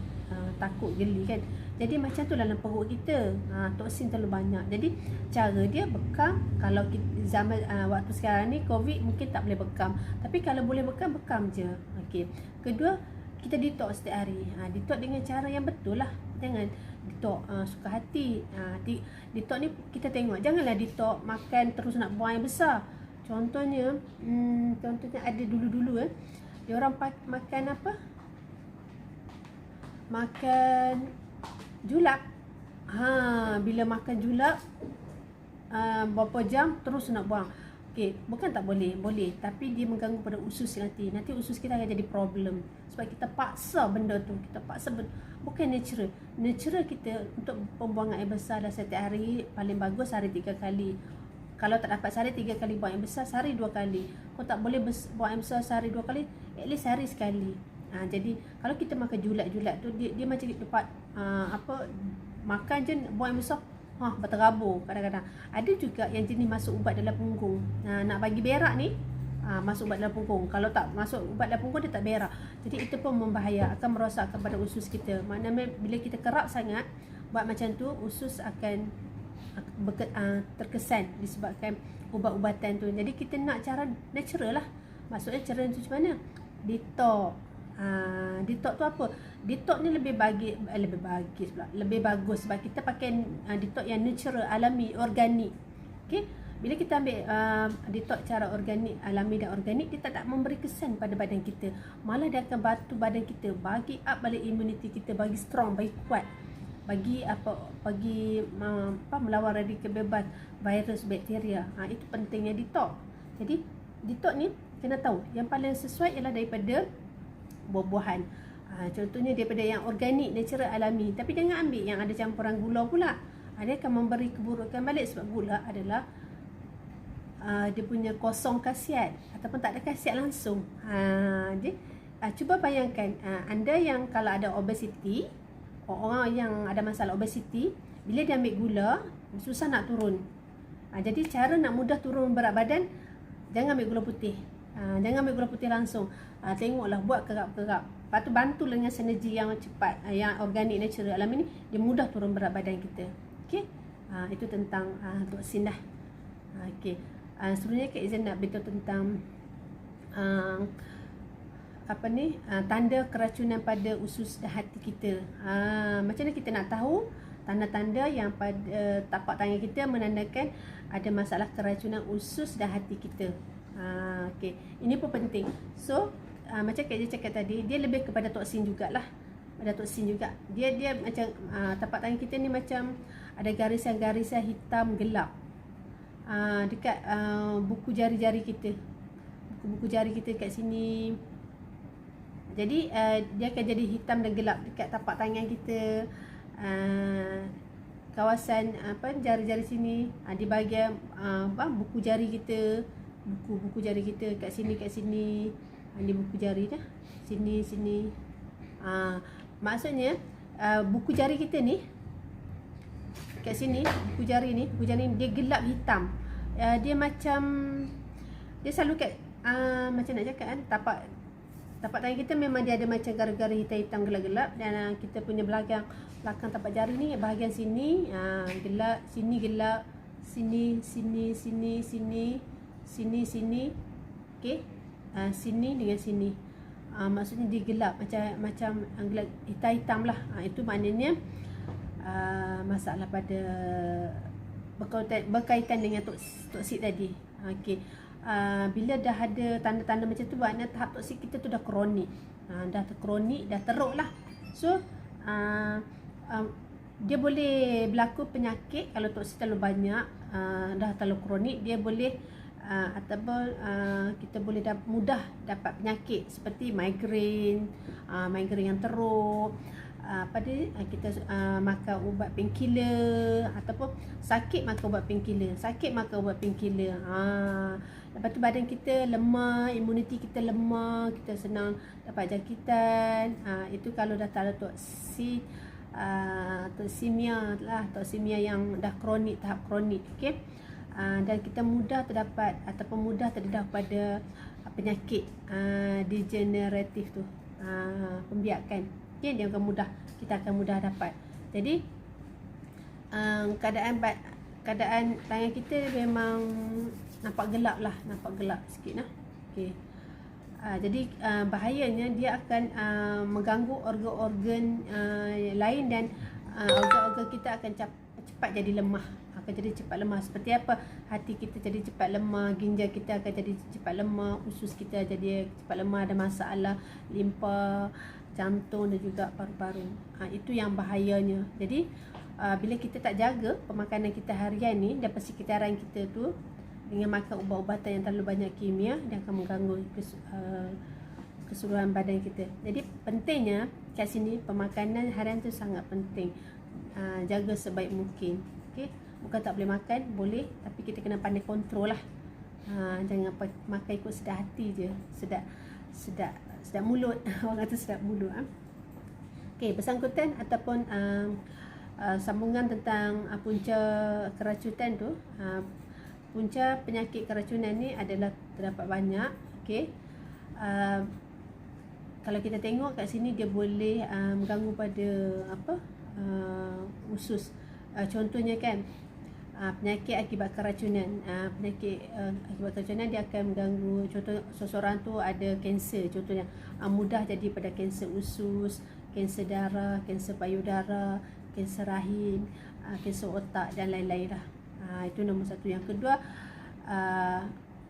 takut, geli kan. Jadi macam tu dalam perut kita, toksin terlalu banyak. Jadi cara dia bekam. Kalau kita, waktu sekarang ni COVID mungkin tak boleh bekam, tapi kalau boleh bekam je. Okey. Kedua, kita detox setiap hari. Detox dengan cara yang betul lah. Jangan detox suka hati. Detox ni kita tengok, janganlah detox makan terus nak buang air besar. Contohnya ada dulu-dulu dia orang makan apa? Makan julak. Bila makan julak berapa jam terus nak buang. Okey, bukan tak boleh, tapi dia mengganggu pada usus nanti. Nanti usus kita akan jadi problem sebab kita paksa benda tu. Bukan natural. Natural kita untuk pembuangan air besar dah setiap hari, paling bagus hari 3 kali. Kalau tak dapat sehari 3 kali buang air besar, sehari 2 kali. Kalau tak boleh buang air besar sehari 2 kali, at least sehari sekali. Jadi kalau kita makan julak tu, dia macam dapat makan je buang air besar, berterabur kadang-kadang. Ada juga yang jenis masuk ubat dalam punggung. Nak bagi berak ni, masuk ubat dalam punggung. Kalau tak masuk ubat dalam punggung, dia tak berak. Jadi itu pun membahaya, akan merosakkan pada usus kita. Maknanya bila kita kerap sangat buat macam tu, usus akan terkesan disebabkan ubat-ubatan tu. Jadi kita nak cara natural lah. Maksudnya cara tu macam mana? Detox. Detox tu apa? Detox ni lebih bagus sebab kita pakai detox yang natural, alami, organik. Okey. Bila kita ambil detox cara organik, alami dan organik, dia tak memberi kesan pada badan kita. Malah dia akan bantu badan kita, bagi up balik imuniti kita, bagi strong, bagi kuat, bagi melawan radikal bebas, virus, bakteria. Itu pentingnya detox. Jadi detox ni kena tahu yang paling sesuai ialah daripada buah-buahan. Contohnya daripada yang organik, natural, alami. Tapi jangan ambil yang ada campuran gula pula. Dia akan memberi keburukan balik, sebab gula adalah dia punya kosong khasiat ataupun tak ada khasiat langsung. Jadi cuba bayangkan anda yang kalau ada obesity, orang yang ada masalah obesity, bila dia ambil gula susah nak turun. Jadi cara nak mudah turun berat badan, jangan ambil gula putih. Jangan ambil gula putih langsung. Tengoklah, buat kerap-kerap. Lepas tu bantu dengan sinergi yang cepat, yang organik, natural, alami ni, dia mudah turun berat badan kita. Okey. Itu tentang toksin dah. Okey. Sebenarnya Kak Izan nak beritahu tentang tanda keracunan pada usus dan hati kita. Macam mana kita nak tahu tanda-tanda yang pada tapak tangan kita menandakan ada masalah keracunan usus dan hati kita. Okey, ini pun penting. So macam Kak Izan cakap tadi, dia lebih kepada toksin jugalah. Ada toksin juga. Dia macam tapak tangan kita ni macam ada garisan-garisan hitam gelap dekat buku jari-jari kita. Buku-buku jari kita kat sini. Jadi dia akan jadi hitam dan gelap dekat tapak tangan kita. Kawasan jari-jari sini, di bahagian buku jari kita, buku jari kita kat sini. Ni buku jari dah. Sini. Maksudnya buku jari kita ni kat sini, buku jari ni dia gelap hitam. Dia macam, dia selalu kat macam nak cakap kan, tapak tangan kita memang dia ada macam gara-gara hitam-hitam gelap-gelap. Dan kita punya belakang tapak jari ni, bahagian sini gelap, sini gelap, sini. Okey. Sini dengan sini. Maksudnya dia gelap macam gelap hitam-hitam lah. Itu maknanya masalah pada berkaitan dengan toksik tadi. Okey. Bila dah ada tanda-tanda macam tu, maknanya tahap toksik kita tu dah kronik. Dah kronik, dah teruk lah. So dia boleh berlaku penyakit kalau toksik terlalu banyak, dah terlalu kronik. Dia boleh ataupun kita boleh mudah dapat penyakit seperti migrain yang teruk. Kita makan ubat painkiller, ataupun sakit makan ubat painkiller. Lepas tu badan kita lemah, imuniti kita lemah, kita senang dapat jangkitan. Itu kalau dah tak ada toksimia lah, toksimia yang dah kronik, tahap kronik. Okey. Dan kita mudah terdapat ataupun mudah terdedah pada penyakit degeneratif tu, pembiakan. Okay, kita akan mudah dapat. Jadi keadaan tangan kita memang nampak gelap sikit lah. Okay. Jadi bahayanya dia akan mengganggu organ-organ lain, dan organ-organ kita akan cepat jadi lemah. Seperti apa? Hati kita jadi cepat lemah, ginjal kita akan jadi cepat lemah, usus kita jadi cepat lemah, ada masalah limpa, jantung dan juga paru-paru. Itu yang bahayanya. Jadi bila kita tak jaga pemakanan kita harian ni dan persekitaran kita tu dengan makan ubat-ubatan yang terlalu banyak kimia, dia akan mengganggu keseluruhan badan kita. Jadi pentingnya kat sini pemakanan harian tu sangat penting. Jaga sebaik mungkin. Okey. Bukan tak boleh makan, boleh, tapi kita kena pandai kontrol lah. Jangan makan ikut sedap hati je. Sedap mulut. Orang kata sedap mulut. Okey, bersangkutan ataupun sambungan tentang punca keracunan tu. Punca penyakit keracunan ni adalah terdapat banyak. Okey. Kalau kita tengok kat sini, dia boleh mengganggu pada usus. Contohnya kan, penyakit akibat keracunan. Akibat keracunan dia akan mengganggu. Contoh seseorang tu ada kanser, contohnya mudah jadi pada kanser usus, kanser darah, kanser payudara, kanser rahim, kanser otak dan lain-lain lah. Itu nombor satu. Yang kedua,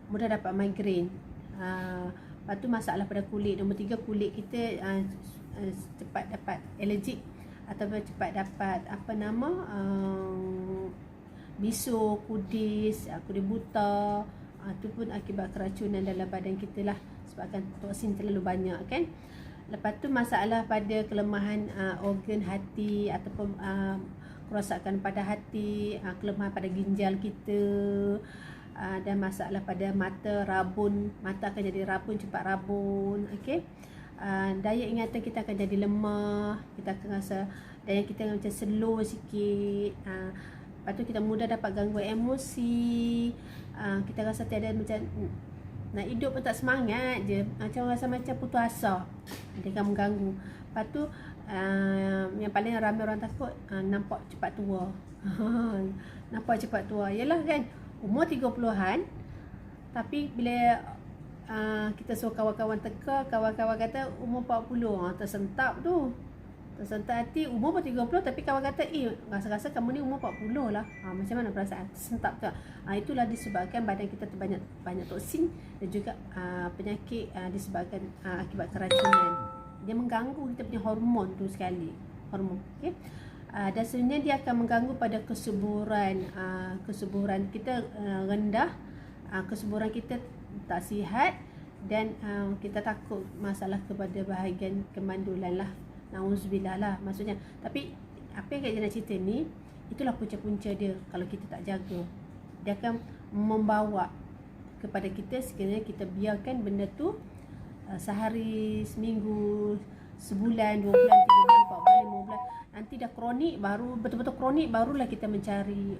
mudah dapat migrain. Lepas tu masalah pada kulit. Nombor tiga, kulit kita cepat dapat allergic ataupun cepat dapat bisu, kudis buta. Itu pun akibat keracunan dalam badan kita lah, sebabkan toksin terlalu banyak kan. Lepas tu masalah pada kelemahan organ hati ataupun kerosakan pada hati, kelemahan pada ginjal kita, dan masalah pada mata, rabun, mata akan jadi rabun, cepat rabun, okey. Daya ingatan kita akan jadi lemah, kita akan rasa daya kita macam slow sikit. Lepas tu kita mudah dapat gangguan emosi, kita rasa tiada macam nak hidup pun tak semangat je, macam rasa macam putus asa, dia akan mengganggu. Lepas tu yang paling ramai orang takut, nampak cepat tua. Nampak cepat tua, yalah kan, umur 30-an, tapi bila kita suruh kawan-kawan teka, kawan-kawan kata umur 40, tersentak tu. Tersentak hati, umur pun 30 tapi kawan kata, rasa-rasa kamu ni umur 40 lah. Macam mana perasaan? Tersentak tak? Itulah disebabkan badan kita banyak toksin dan juga penyakit disebabkan akibat keracunan. Dia mengganggu kita punya hormon tu sekali. Hormon, okey. Dan sebenarnya dia akan mengganggu pada kesuburan. Kesuburan kita rendah, kesuburan kita tak sihat, dan kita takut masalah kepada bahagian kemandulan lah. Nauzubillah lah maksudnya. Tapi apa yang Kak Ija nak cerita ni, itulah punca-punca dia. Kalau kita tak jaga, dia akan membawa kepada kita sekiranya kita biarkan benda tu sehari, seminggu, sebulan, 2 bulan, 3 bulan, 4 bulan, 5 bulan. Nanti dah kronik, baru betul-betul kronik, barulah kita mencari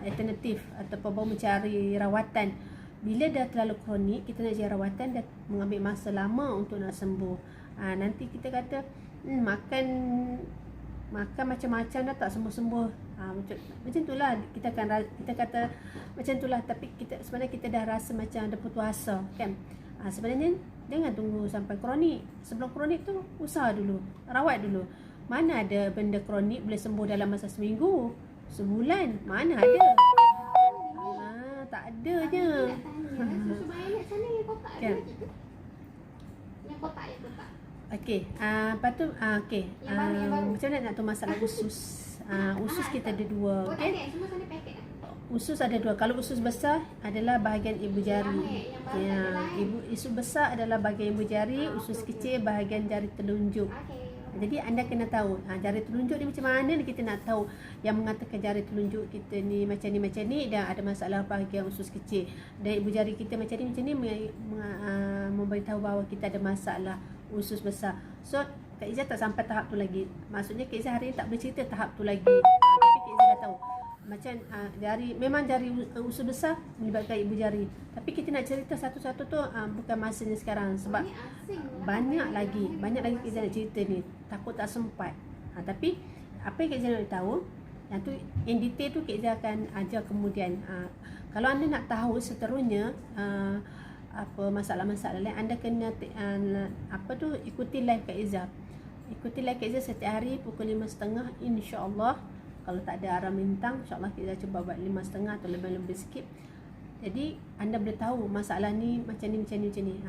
alternatif ataupun baru mencari rawatan. Bila dah terlalu kronik, kita nak cari rawatan, dah mengambil masa lama untuk nak sembuh. Nanti kita kata makan macam-macam dah tak sembuh-sembuh. Macam itulah kita kata macam itulah, tapi sebenarnya kita dah rasa macam ada putus asa kan. Sebenarnya jangan tunggu sampai kronik. Sebelum kronik tu usaha dulu, rawat dulu. Mana ada benda kronik boleh sembuh dalam masa seminggu, sebulan? Mana ada? Tak ada je. Susu banyak sana yang kotak ada gitu. Yang kotak. Okey, lepas tu okey. Yang baru. Macam mana nak tahu masalah usus? Usus kita ada dua, okey. Semua sana paket. Usus ada dua. Kalau usus besar adalah bahagian ibu jari. Usus besar adalah bahagian ibu jari, usus kecil bahagian jari telunjuk. Jadi anda kena tahu jari telunjuk ni macam mana ni, kita nak tahu. Yang mengatakan jari telunjuk kita ni macam ni dan ada masalah bahagian usus kecil, dan ibu jari kita macam ni memberitahu bahawa kita ada masalah usus besar. So Kak Ija tak sampai tahap tu lagi. Maksudnya Kak Ija hari ni tak boleh cerita tahap tu lagi. Tapi Kak Ija dah tahu macam memang jari usus besar melibatkan ibu jari. Tapi kita nak cerita satu-satu tu bukan masanya sekarang, sebab banyak lagi Kak Ija nak cerita ni. Takut tak sempat. Tapi apa yang Kak Ija nak tahu, yang tu in detail tu Kak Ija akan ajar kemudian. Kalau anda nak tahu seterusnya apa masalah-masalah lain, anda kena ikuti live Kak Ija. Ikuti live Kak Ija setiap hari pukul 5.30 insya-Allah. Kalau tak ada arah bintang, insya-Allah kita cuba buat 5.30 atau lebih sikit. Jadi anda boleh tahu masalah ni macam ni.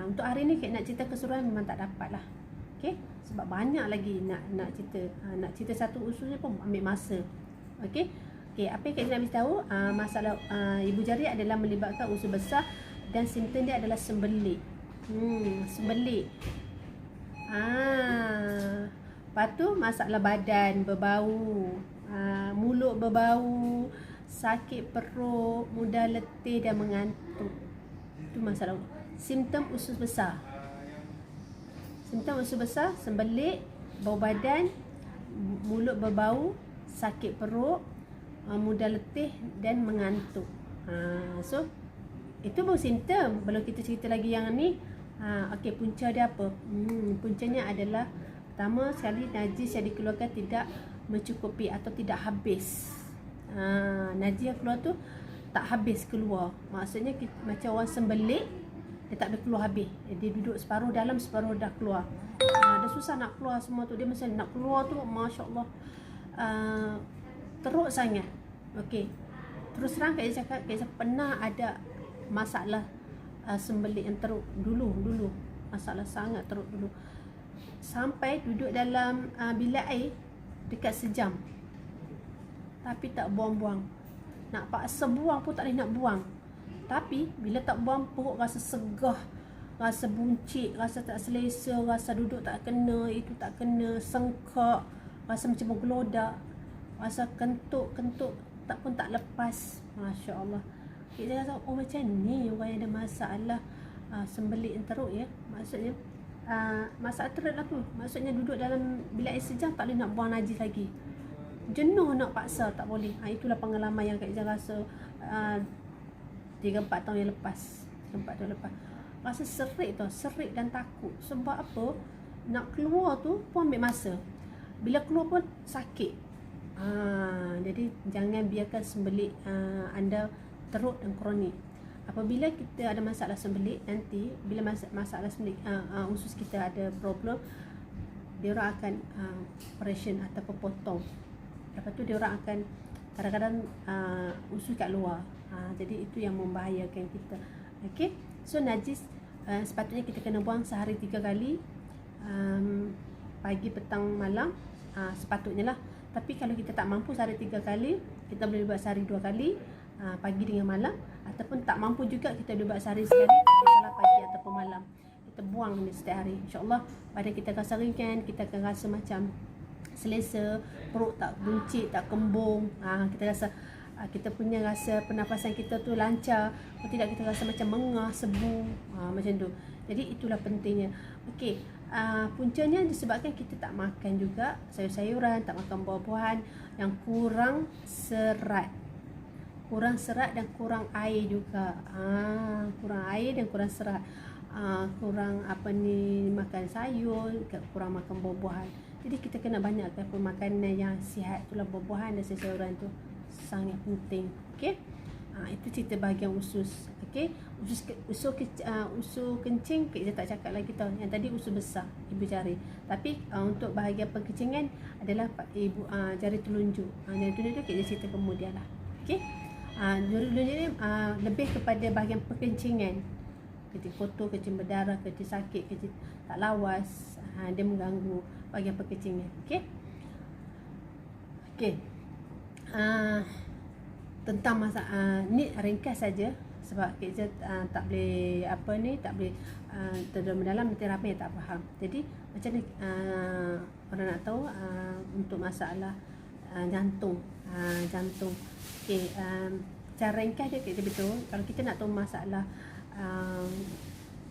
Untuk hari ni nak cerita keseluruhan memang tak dapat lah. Okey, sebab banyak lagi nak cerita. Nak cerita satu usus ni pun ambil masa. Okey. Apa yang kita nak beritahu, masalah ibu jari adalah melibatkan usus besar dan simptom dia adalah sembelit. Sembelit. Lepas tu masalah badan berbau, mulut berbau, sakit perut, mudah letih dan mengantuk. Itu masalah simptom usus besar. Simptom usus besar, sembelit, bau badan, mulut berbau, sakit perut, mudah letih dan mengantuk. So itu baru simptom. Belum kita cerita lagi yang ni. Okey, punca dia apa? Puncanya adalah pertama sekali najis yang dikeluarkan tidak mencukupi atau tidak habis. Najis yang keluar tu tak habis keluar. Maksudnya macam orang sembelit, dia tak boleh keluar habis. Dia duduk separuh dalam, separuh dah keluar. Dia susah nak keluar semua tu. Dia mesti nak keluar tu, Masya Allah, teruk sangat. Okey. Terus terang Kak cakap, pernah ada masalah sembelit yang teruk dulu. Masalah sangat teruk dulu. Sampai duduk dalam bilik air dekat sejam. Tapi tak buang-buang. Nak paksa buang pun tak boleh nak buang. Tapi bila tak buang, perut rasa segah, rasa buncit, rasa tak selesa, rasa duduk tak kena, itu tak kena, sengkak, rasa macam bergelodak, rasa kentut tak pun tak lepas. Masya Allah. Kita rasa, oh macam ni orang yang ada masalah sembelit yang teruk ya. Maksudnya masalah teruk lah tu. Maksudnya duduk dalam bilik air sejam tak boleh nak buang najis lagi. Jenuh nak paksa tak boleh. Itulah pengalaman yang Kak Izzah rasa 3-4 tahun yang lepas. 3-4 tahun lepas. Rasa serik dan takut. Sebab apa? Nak keluar tu pun ambil masa. Bila keluar pun sakit. Jadi jangan biarkan sembelit anda teruk dan kronik. Apabila kita ada masalah sembelit, nanti bila masalah sembelit usus kita ada problem, dia orang akan operation ataupun potong. Lepas tu dia orang akan kadang-kadang usus kat luar. Jadi itu yang membahayakan kita. Okey. So najis sepatutnya kita kena buang sehari 3 kali. Pagi, petang, malam. Sepatutnya lah. Tapi kalau kita tak mampu sehari 3 kali, kita boleh buat sehari 2 kali, pagi dengan malam. Ataupun tak mampu juga, kita boleh buat sehari sekali, salah pagi ataupun malam. Kita buang ni setiap hari. InsyaAllah badan kita akan ringan, kita akan rasa macam selesa, perut tak buncit, tak kembung. Kita rasa kita punya rasa pernafasan kita tu lancar. Kalau tidak kita rasa macam mengah, sebu, macam tu. Jadi itulah pentingnya. Okey, puncanya disebabkan kita tak makan juga sayur-sayuran, tak makan buah-buahan yang kurang serat. Kurang serat dan kurang air juga. Kurang air dan kurang serat. Kurang makan sayur, kurang makan buah-buahan. Jadi kita kena banyakkan pemakanan yang sihat. Itulah buah-buahan dan sayur-sayuran tu sangat penting. Okey. Itu cerita bahagian usus. Okey. Usus kencing kita tak cakap lagi tau. Yang tadi usus besar ibu jari. Tapi untuk bahagian perkencingan adalah ibu jari telunjuk. Jari telunjuk tu kita cerita kemudian lah. Okey. Jari telunjuk ni lebih kepada bahagian perkencingan. Kencing kotor, kencing berdarah, kencing sakit, kencing tak lawas, dia mengganggu bahagian perkencingan. Okey. Okey. Tentang ni ringkas saja sebab kita tak boleh tak boleh terdalam mendalam, nanti ramai yang tak faham. Jadi macam ni orang nak tahu untuk masalah jantung. Okey, cara ringkas dia kita betul. Kalau kita nak tahu masalah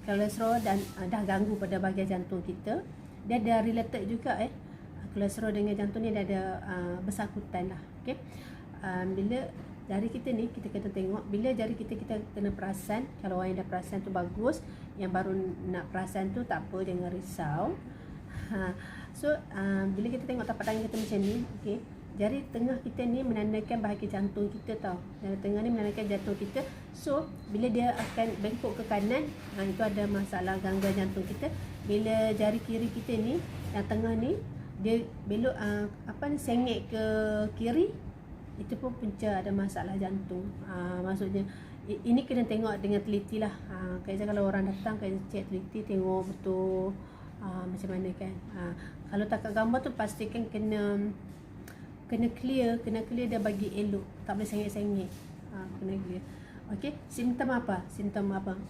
kolesterol dan dah ganggu pada bahagian jantung kita, dia ada related juga kolesterol dengan jantung ni ada bersangkutan lah. Okey. Bila jari kita ni kita kena tengok, bila jari kita kena perasan. Kalau orang yang dah perasan tu bagus, yang baru nak perasan tu tak apa, jangan risau. So bila kita tengok tapak tangan kita macam ni, okey, jari tengah kita ni menandakan bahagian jantung kita tau. Jari tengah ni menandakan jantung kita. So bila dia akan bengkok ke kanan, itu ada masalah gangguan jantung kita. Bila jari kiri kita ni yang tengah ni dia belok sengit ke kiri, itu pun punca ada masalah jantung. Maksudnya ini kena tengok dengan teliti lah. Kalau orang datang kena cek teliti, tengok betul macam mana kan. Kalau takat gambar tu pastikan kena clear dia bagi elok, tak boleh sengit-sengit. Kena clear. Okey, simptom apa?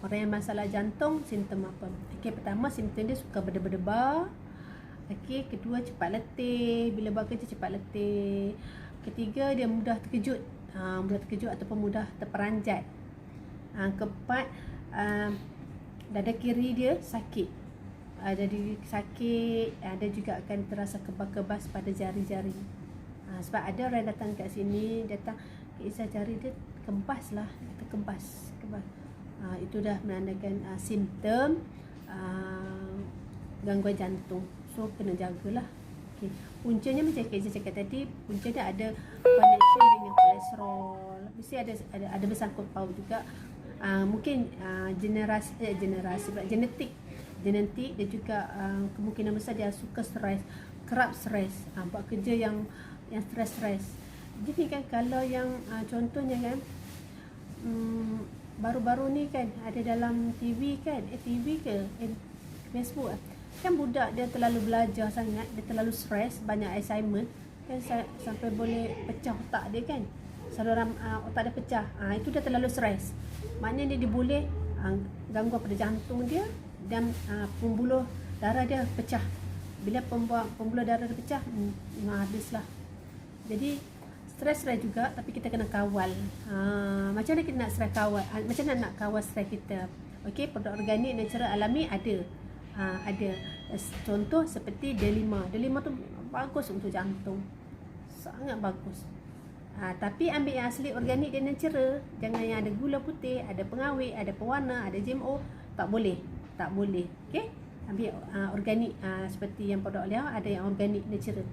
Orang yang masalah jantung, simptom apa? Okey, pertama simptom dia suka berdebar-debar. Okey, kedua cepat letih, bila buat kerja cepat letih. Ketiga, dia mudah terkejut. Ataupun mudah terperanjat. Keempat, dada kiri dia sakit. Jadi sakit, ada juga akan terasa kebas-kebas pada jari-jari. Sebab ada orang datang kat sini, datang kisah jari dia kebas lah, kebas. Itu dah menandakan simptom gangguan jantung. So kena jagalah. Okay. Puncanya macam saya cakap tadi, puncanya ada connection dengan kolesterol. Mesti ada bersangkut paut juga. Mungkin genetik dan juga kemungkinan besar dia suka stres, kerap stres, buat kerja yang stres. Gini kan, kalau yang contohnya kan, baru-baru ni kan ada dalam TV kan, TV ke Facebook kan, budak dia terlalu belajar sangat, dia terlalu stres, banyak assignment kan, sampai boleh pecah otak dia kan, saluran otak dia pecah. Itu dia terlalu stres, maknanya dia boleh gangguan pada jantung dia, dan pembuluh darah dia pecah. Bila pembuluh darah dia pecah, habislah. Jadi stres juga, tapi kita kena kawal. Macam mana kita nak stres kawal? Macam mana nak kawal stres kita? Okey, produk organik natural alami ada. Ada contoh seperti D5. D5 tu bagus untuk jantung, sangat bagus. Tapi ambil yang asli organik dan natural. Jangan yang ada gula putih, ada pengawet, ada pewarna, ada GMO. Tak boleh. Okey, ambil organik, seperti yang produk Lea ada yang organik natural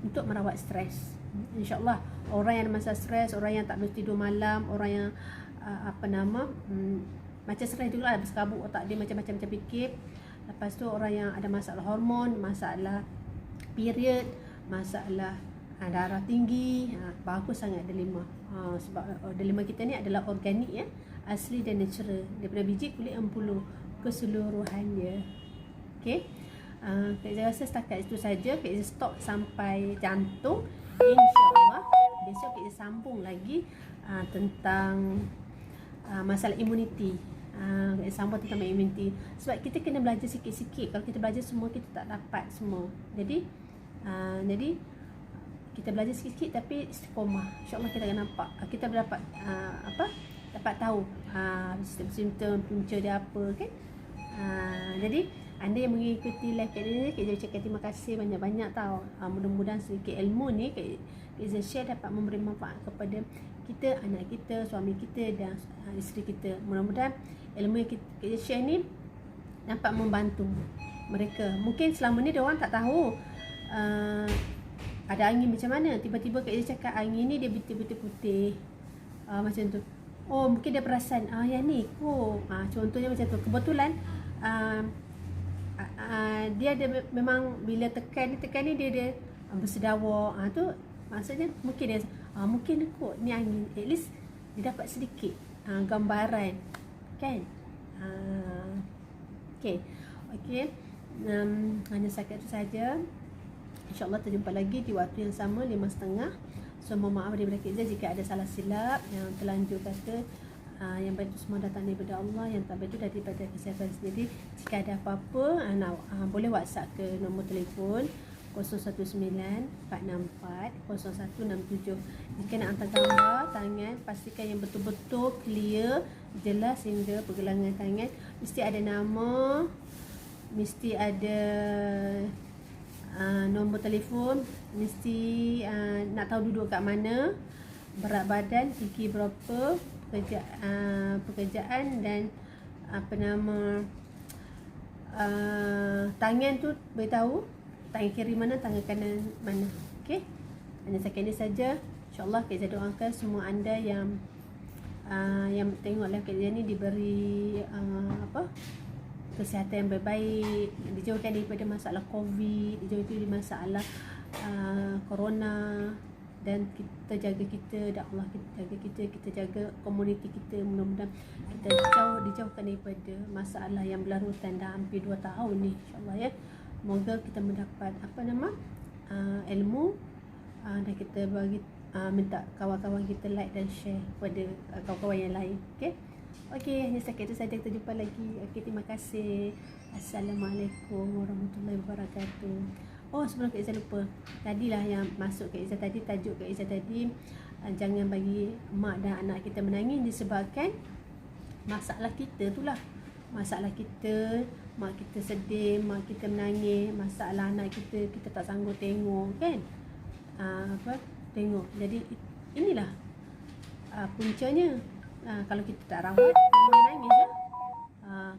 untuk merawat stres. InsyaAllah orang yang ada masalah stres, orang yang tak boleh tidur malam, orang yang macam stres juga lah, bersekabut otak dia, macam-macam fikir. Lepas tu orang yang ada masalah hormon, masalah period, masalah darah tinggi, bagus sangat D5. Sebab D5 kita ni adalah organik ya, asli dan natural, daripada biji, kulit, empeluh, keseluruhannya. Okey, saya rasa setakat itu saja. Kita stop sampai jantung. InsyaAllah besok kita sambung lagi tentang masalah imuniti. Sambung tentang imuniti, sebab kita kena belajar sikit-sikit. Kalau kita belajar semua, kita tak dapat semua. Jadi kita belajar sikit-sikit tapi istiqomah. InsyaAllah kita akan nampak, kita dapat dapat tahu simptom punca dia apa kan. Jadi anda yang mengikuti live kat ini, Kak Izzah ucapkan terima kasih banyak-banyak tau. Mudah-mudahan sedikit ilmu ni Kak Izzah share dapat memberi manfaat kepada kita, anak kita, suami kita dan isteri kita. Mudah-mudahan ilmu yang Kak Izzah share ni dapat membantu mereka. Mungkin selama ni diorang tak tahu ada angin macam mana. Tiba-tiba Kak Izzah cakap angin ni dia betul-betul putih, macam tu. Oh, mungkin dia perasan yang ni contohnya macam tu. Kebetulan dia ada memang bila tekan ni dia bersedawa. Tu maksudnya mungkin dia mungkin kot ni angin, at least dia dapat sedikit gambaran kan. Okey, hanya setakat itu saja. InsyaAllah terjumpa lagi di waktu yang sama 5.30. So mohon maaf daripada Kak Izzah jika ada salah silap, yang terlanjur kata. Yang baik itu semua datang daripada Allah, yang tak baik itu daripada kesihatan sendiri. Jika ada apa-apa, boleh WhatsApp ke nombor telefon 019-464-0167. Jika nak hantar gambar tangan, pastikan yang betul-betul clear, jelas hingga pergelangan tangan. Mesti ada nama, mesti ada nombor telefon, mesti nak tahu duduk kat mana, berat badan, tinggi berapa, pekerjaan dan tangan tu beritahu tangan kiri mana, tangan kanan mana. Okey, hanya sekali saja. InsyaAllah Kak Izzah doakan semua anda yang tengok live Kak Izzah ni diberi kesihatan yang baik, dijauhkan daripada masalah COVID, dijauhkan dari masalah corona, dan kita jaga kita, dan Allah kita jaga komuniti kita. Mudah-mudahan kita dijauhkan daripada masalah yang berlarutan dah hampir 2 tahun ni, insyaAllah ya. Semoga kita mendapat ilmu, dan kita minta kawan-kawan kita like dan share kepada kawan-kawan yang lain. Okey, hanya setakat itu saja. Kita jumpa lagi. Okey, terima kasih. Assalamualaikum warahmatullahi wabarakatuh. Oh, sebelum Kak Izzah lupa, tadilah yang masuk Kak Izzah tadi, tajuk Kak Izzah tadi, jangan bagi mak dan anak kita menangis disebabkan masalah kita tu lah. Masalah kita, mak kita sedih, mak kita menangis, masalah anak kita tak sanggup tengok kan. Tengok. Jadi inilah puncanya. Kalau kita tak rawat, memang menangis lah.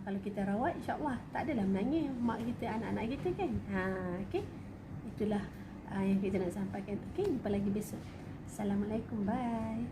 Kalau kita rawat, insyaAllah tak adalah menangis mak kita, anak-anak kita kan. Okey, itulah yang kita nak sampaikan. Okey, jumpa lagi besok. Assalamualaikum, bye.